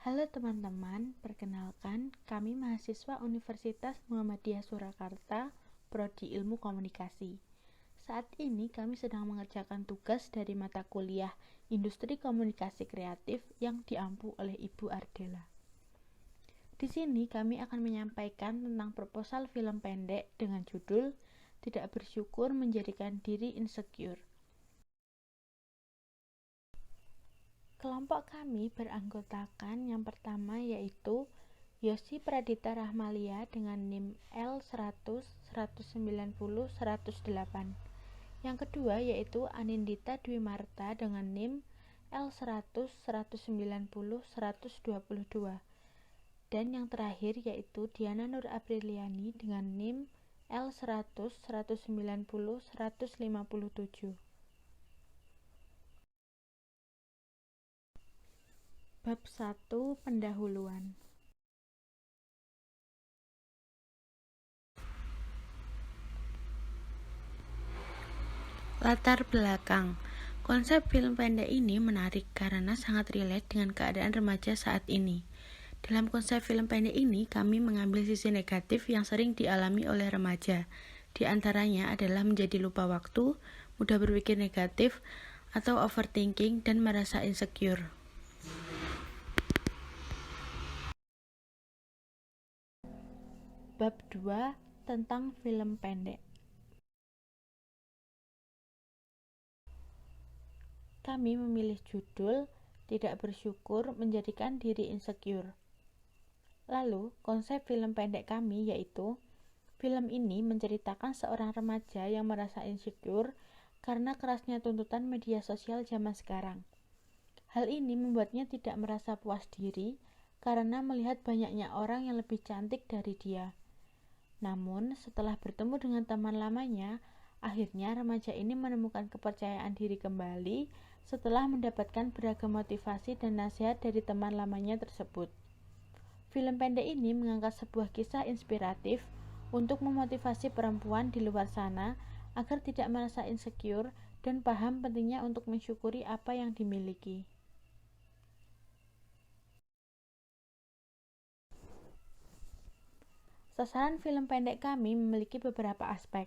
Halo teman-teman, perkenalkan kami mahasiswa Universitas Muhammadiyah Surakarta, Prodi Ilmu Komunikasi. Saat ini kami sedang mengerjakan tugas dari mata kuliah Industri Komunikasi Kreatif yang diampu oleh Ibu Ardela. Di sini kami akan menyampaikan tentang proposal film pendek dengan judul Tidak Bersyukur Menjadikan Diri Insecure. Kelompok kami beranggotakan yang pertama yaitu Yosi Pradita Rahmalia dengan NIM L100 190 108. Yang kedua yaitu Anindita Dwi Marta dengan NIM L100 190 122. Dan yang terakhir yaitu Diana Nur Apriliani dengan NIM L100 190 157. Bab 1 Pendahuluan. Latar belakang. Konsep film pendek ini menarik karena sangat relate dengan keadaan remaja saat ini. Dalam konsep film pendek ini, kami mengambil sisi negatif yang sering dialami oleh remaja. Di antaranya adalah menjadi lupa waktu, mudah berpikir negatif, atau overthinking dan merasa insecure. Bab 2 tentang film pendek. Kami memilih judul Tidak Bersyukur Menjadikan Diri Insecure. Lalu, konsep film pendek kami yaitu film ini menceritakan seorang remaja yang merasa insecure karena kerasnya tuntutan media sosial zaman sekarang. Hal ini membuatnya tidak merasa puas diri karena melihat banyaknya orang yang lebih cantik dari dia. Namun, setelah bertemu dengan teman lamanya, akhirnya remaja ini menemukan kepercayaan diri kembali setelah mendapatkan beragam motivasi dan nasihat dari teman lamanya tersebut. Film pendek ini mengangkat sebuah kisah inspiratif untuk memotivasi perempuan di luar sana agar tidak merasa insecure dan paham pentingnya untuk mensyukuri apa yang dimiliki. Sasaran film pendek kami memiliki beberapa aspek.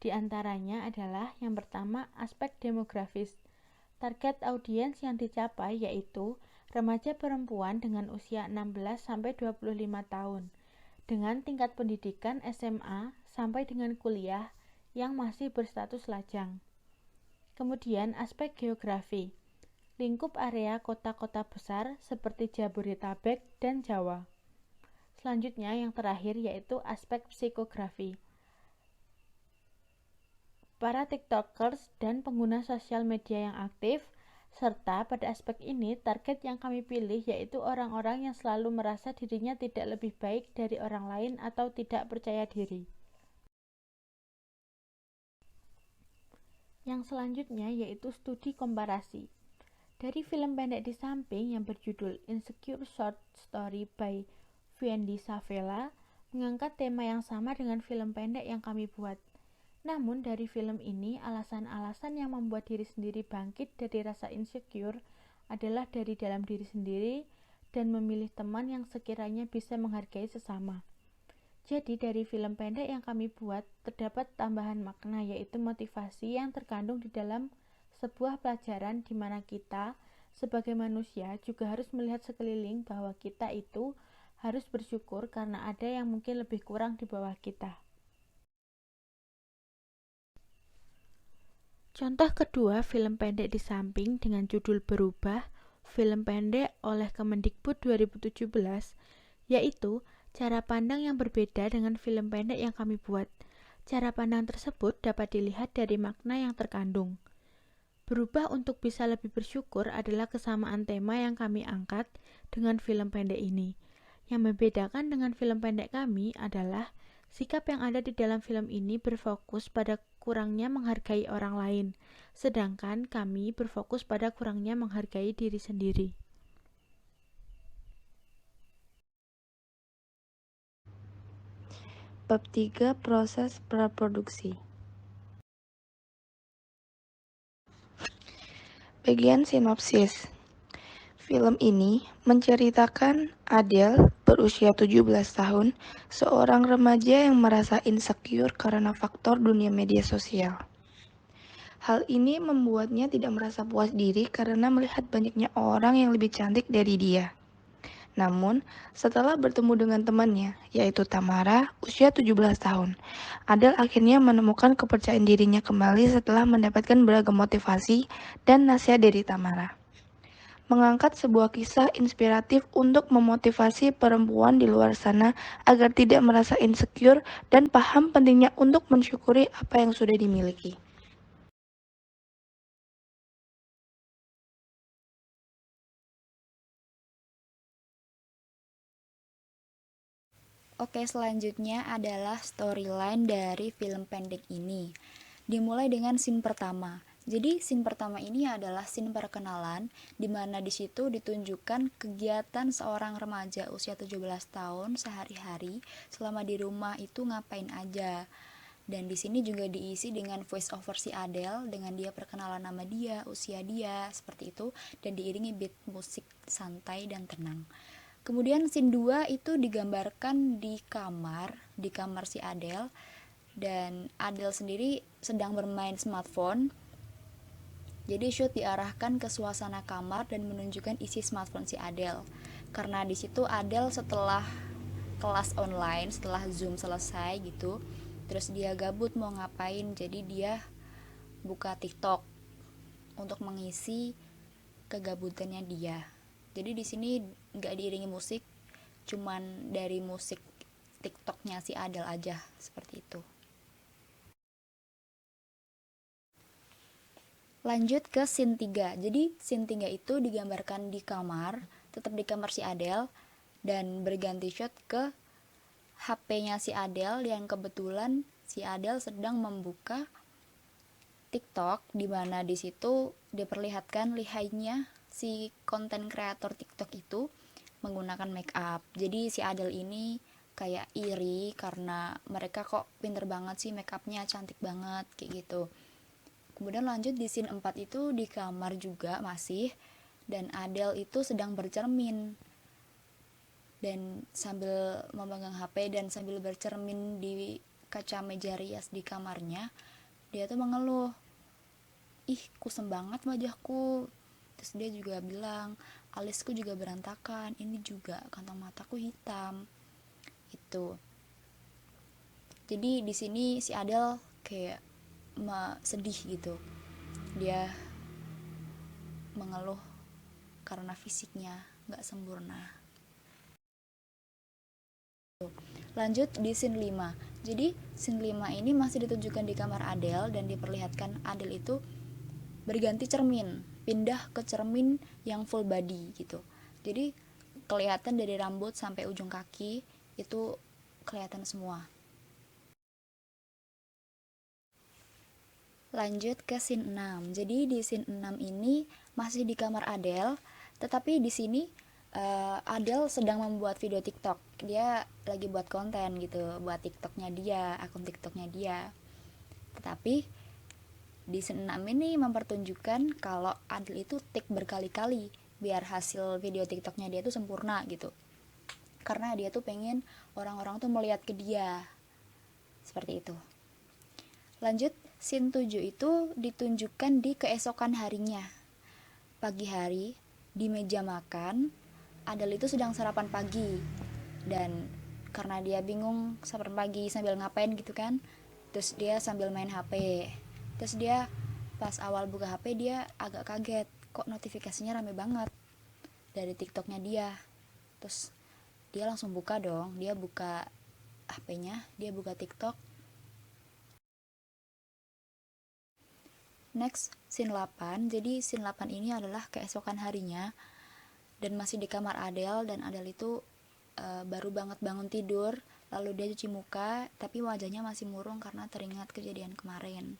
Di antaranya adalah yang pertama aspek demografis. Target audiens yang dicapai yaitu remaja perempuan dengan usia 16-25 tahun dengan tingkat pendidikan SMA sampai dengan kuliah yang masih berstatus lajang. Kemudian aspek geografi. Lingkup area kota-kota besar seperti Jabodetabek dan Jawa. Selanjutnya yang terakhir yaitu aspek psikografi. Para tiktokers dan pengguna sosial media yang aktif, serta pada aspek ini target yang kami pilih yaitu orang-orang yang selalu merasa dirinya tidak lebih baik dari orang lain atau tidak percaya diri. Yang selanjutnya yaitu studi komparasi. Dari film pendek di samping yang berjudul Insecure Short Story by Viendy Savela mengangkat tema yang sama dengan film pendek yang kami buat. Namun dari film ini, alasan-alasan yang membuat diri sendiri bangkit dari rasa insecure adalah dari dalam diri sendiri dan memilih teman yang sekiranya bisa menghargai sesama. Jadi dari film pendek yang kami buat, terdapat tambahan makna yaitu motivasi yang terkandung di dalam sebuah pelajaran di mana kita, sebagai manusia, juga harus melihat sekeliling bahwa kita itu harus bersyukur karena ada yang mungkin lebih kurang di bawah kita. Contoh kedua film pendek di samping dengan judul Berubah, film pendek oleh Kemendikbud 2017, yaitu cara pandang yang berbeda dengan film pendek yang kami buat. Cara pandang tersebut dapat dilihat dari makna yang terkandung. Berubah untuk bisa lebih bersyukur adalah kesamaan tema yang kami angkat dengan film pendek ini. Yang membedakan dengan film pendek kami adalah sikap yang ada di dalam film ini berfokus pada kurangnya menghargai orang lain, sedangkan kami berfokus pada kurangnya menghargai diri sendiri. Bab 3 Proses praproduksi. Bagian sinopsis. Film ini menceritakan Adele berusia 17 tahun, seorang remaja yang merasa insecure karena faktor dunia media sosial. Hal ini membuatnya tidak merasa puas diri karena melihat banyaknya orang yang lebih cantik dari dia. Namun, setelah bertemu dengan temannya, yaitu Tamara, usia 17 tahun, Adele akhirnya menemukan kepercayaan dirinya kembali setelah mendapatkan beragam motivasi dan nasihat dari Tamara. Mengangkat sebuah kisah inspiratif untuk memotivasi perempuan di luar sana agar tidak merasa insecure dan paham pentingnya untuk mensyukuri apa yang sudah dimiliki. Oke, selanjutnya adalah storyline dari film pendek ini. Dimulai dengan scene pertama. Jadi scene pertama ini adalah scene perkenalan, di mana di situ ditunjukkan kegiatan seorang remaja usia 17 tahun sehari-hari selama di rumah itu ngapain aja. Dan di sini juga diisi dengan voice over si Adele dengan dia perkenalan nama dia, usia dia, seperti itu, dan diiringi beat musik santai dan tenang. Kemudian scene 2 itu digambarkan di kamar si Adele, dan Adele sendiri sedang bermain smartphone. Jadi shoot diarahkan ke suasana kamar dan menunjukkan isi smartphone si Adele. Karena di situ Adele setelah kelas online, setelah Zoom selesai gitu, terus dia gabut mau ngapain, jadi dia buka TikTok untuk mengisi kegabutannya dia. Jadi di sini nggak diiringi musik, cuman dari musik TikToknya si Adele aja, seperti itu. Lanjut ke scene 3. Jadi scene 3 itu digambarkan di kamar, tetap di kamar si Adele, dan berganti shot ke HP-nya si Adele yang kebetulan si Adele sedang membuka TikTok, di mana di situ diperlihatkan lihainya si konten kreator TikTok itu menggunakan make up. Jadi si Adele ini kayak iri karena mereka kok pinter banget sih, make upnya cantik banget kayak gitu. Kemudian lanjut di scene 4 itu di kamar juga masih, dan Adele itu sedang bercermin dan sambil memegang HP dan sambil bercermin di kaca meja rias di kamarnya, dia tuh mengeluh, ih kusem banget wajahku. Terus dia juga bilang, alisku juga berantakan, ini juga kantong mataku hitam. Itu. Jadi di sini si Adele kayak sedih gitu. Dia mengeluh karena fisiknya nggak sempurna. Lanjut di scene 5. Jadi scene 5 ini masih ditunjukkan di kamar Adele dan diperlihatkan Adele itu berganti cermin, pindah ke cermin yang full body gitu. Jadi kelihatan dari rambut sampai ujung kaki itu kelihatan semua. Lanjut ke scene 6. Jadi di scene 6 ini masih di kamar Adele, tetapi di sini Adele sedang membuat video TikTok. Dia lagi buat konten gitu, buat TikToknya dia, akun TikToknya dia. Tetapi di scene 6 ini mempertunjukkan kalau Adele itu tik berkali-kali biar hasil video TikToknya dia tuh sempurna gitu. Karena dia tuh pengen orang-orang tuh melihat ke dia. Seperti itu. Lanjut, scene 7 itu ditunjukkan di keesokan harinya. Pagi hari, di meja makan, Adele itu sedang sarapan pagi. Dan karena dia bingung sarapan pagi sambil ngapain gitu kan, terus dia sambil main HP. Terus dia pas awal buka HP dia agak kaget, kok notifikasinya rame banget dari TikToknya dia. Terus dia langsung buka dong, dia buka HP-nya, dia buka TikTok. Next, scene 8. Jadi scene 8 ini adalah keesokan harinya dan masih di kamar Adele, dan Adele itu baru banget bangun tidur, lalu dia cuci muka, tapi wajahnya masih murung karena teringat kejadian kemarin.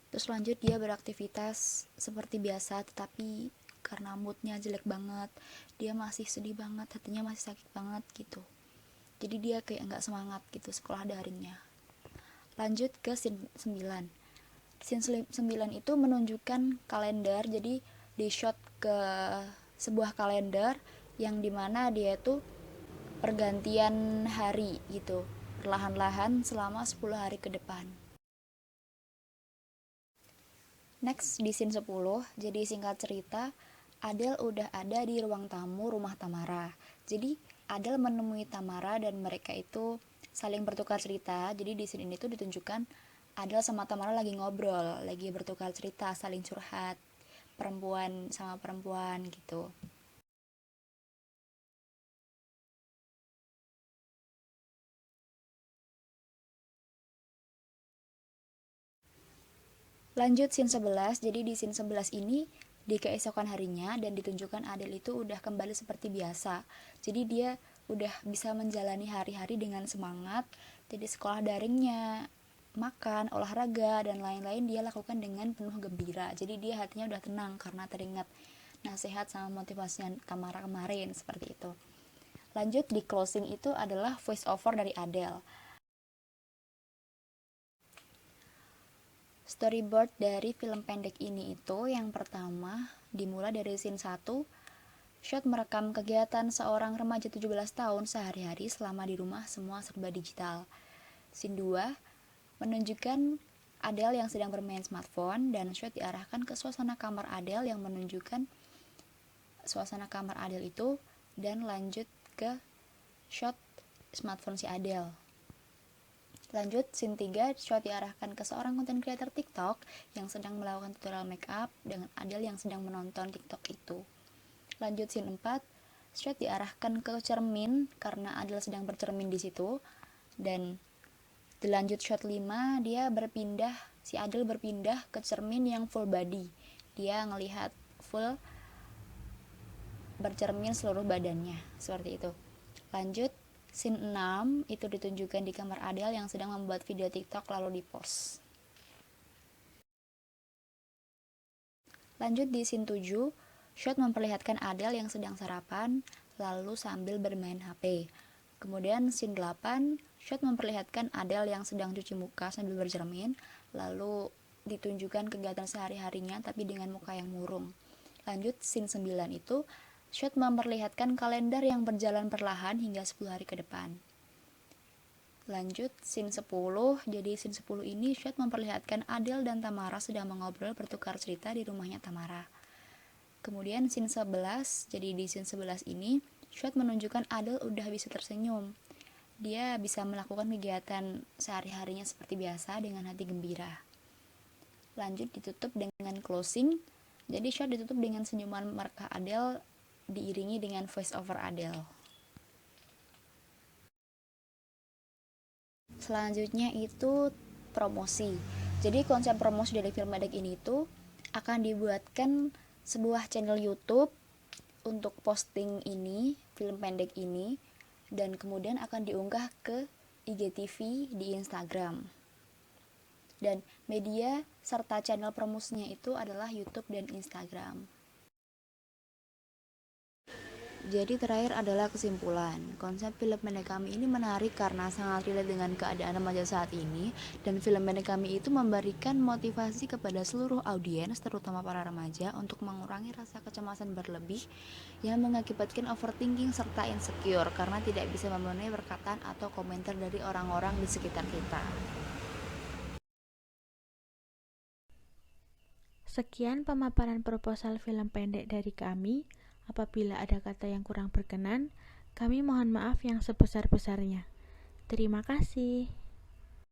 Terus lanjut dia beraktivitas seperti biasa, tetapi karena moodnya jelek banget, dia masih sedih banget, hatinya masih sakit banget gitu. Jadi dia kayak gak semangat gitu sekolah daringnya. Lanjut ke scene 9. Scene 9 itu menunjukkan kalender, jadi di shot ke sebuah kalender yang dimana dia itu pergantian hari gitu, perlahan-lahan selama 10 hari ke depan. Next di scene 10, jadi singkat cerita, Adele udah ada di ruang tamu rumah Tamara. Jadi Adele menemui Tamara dan mereka itu saling bertukar cerita. Jadi di scene ini tuh ditunjukkan Adele sama Tamara lagi ngobrol, lagi bertukar cerita, saling curhat, perempuan sama perempuan gitu. Lanjut scene 11, jadi di scene 11 ini di keesokan harinya dan ditunjukkan Adele itu udah kembali seperti biasa. Jadi dia udah bisa menjalani hari-hari dengan semangat. Jadi sekolah daringnya, makan, olahraga, dan lain-lain dia lakukan dengan penuh gembira. Jadi dia hatinya udah tenang karena teringat nasihat sama motivasinya Tamara kemarin, seperti itu. Lanjut di closing itu adalah voice over dari Adele. Storyboard dari film pendek ini itu yang pertama dimulai dari scene 1, shot merekam kegiatan seorang remaja 17 tahun sehari-hari selama di rumah semua serba digital. Scene 2 menunjukkan Adele yang sedang bermain smartphone dan shot diarahkan ke suasana kamar Adele yang menunjukkan suasana kamar Adele itu dan lanjut ke shot smartphone si Adele. Lanjut, scene 3, shot diarahkan ke seorang content creator TikTok yang sedang melakukan tutorial makeup dengan Adele yang sedang menonton TikTok itu. Lanjut, scene 4, shot diarahkan ke cermin karena Adele sedang bercermin di situ. Dan dilanjut shot 5, si Adele berpindah ke cermin yang full body. Dia ngelihat full bercermin seluruh badannya, seperti itu. Lanjut, scene 6 itu ditunjukkan di kamar Adele yang sedang membuat video TikTok lalu dipost. Lanjut di scene 7, shot memperlihatkan Adele yang sedang sarapan lalu sambil bermain HP. Kemudian scene 8, shot memperlihatkan Adele yang sedang cuci muka sambil bercermin lalu ditunjukkan kegiatan sehari-harinya tapi dengan muka yang murung. Lanjut scene 9 itu shot memperlihatkan kalender yang berjalan perlahan hingga 10 hari ke depan. Lanjut scene 10, jadi scene 10 ini shot memperlihatkan Adele dan Tamara sedang mengobrol bertukar cerita di rumahnya Tamara. Kemudian scene 11, jadi di scene 11 ini shot menunjukkan Adele udah bisa tersenyum. Dia bisa melakukan kegiatan sehari-harinya seperti biasa dengan hati gembira. Lanjut ditutup dengan closing, jadi shot ditutup dengan senyuman mereka Adele diiringi dengan voice over Adele. Selanjutnya itu promosi. Jadi konsep promosi dari film pendek ini itu akan dibuatkan sebuah channel YouTube untuk posting ini, film pendek ini, dan kemudian akan diunggah ke IGTV di Instagram. Dan media serta channel promosinya itu adalah YouTube dan Instagram. Jadi terakhir adalah kesimpulan. Konsep film pendek kami ini menarik karena sangat relate dengan keadaan remaja saat ini, dan film pendek kami itu memberikan motivasi kepada seluruh audiens, terutama para remaja, untuk mengurangi rasa kecemasan berlebih yang mengakibatkan overthinking serta insecure karena tidak bisa memenuhi perkataan atau komentar dari orang-orang di sekitar kita. Sekian pemaparan proposal film pendek dari kami. Apabila ada kata yang kurang berkenan, kami mohon maaf yang sebesar-besarnya. Terima kasih.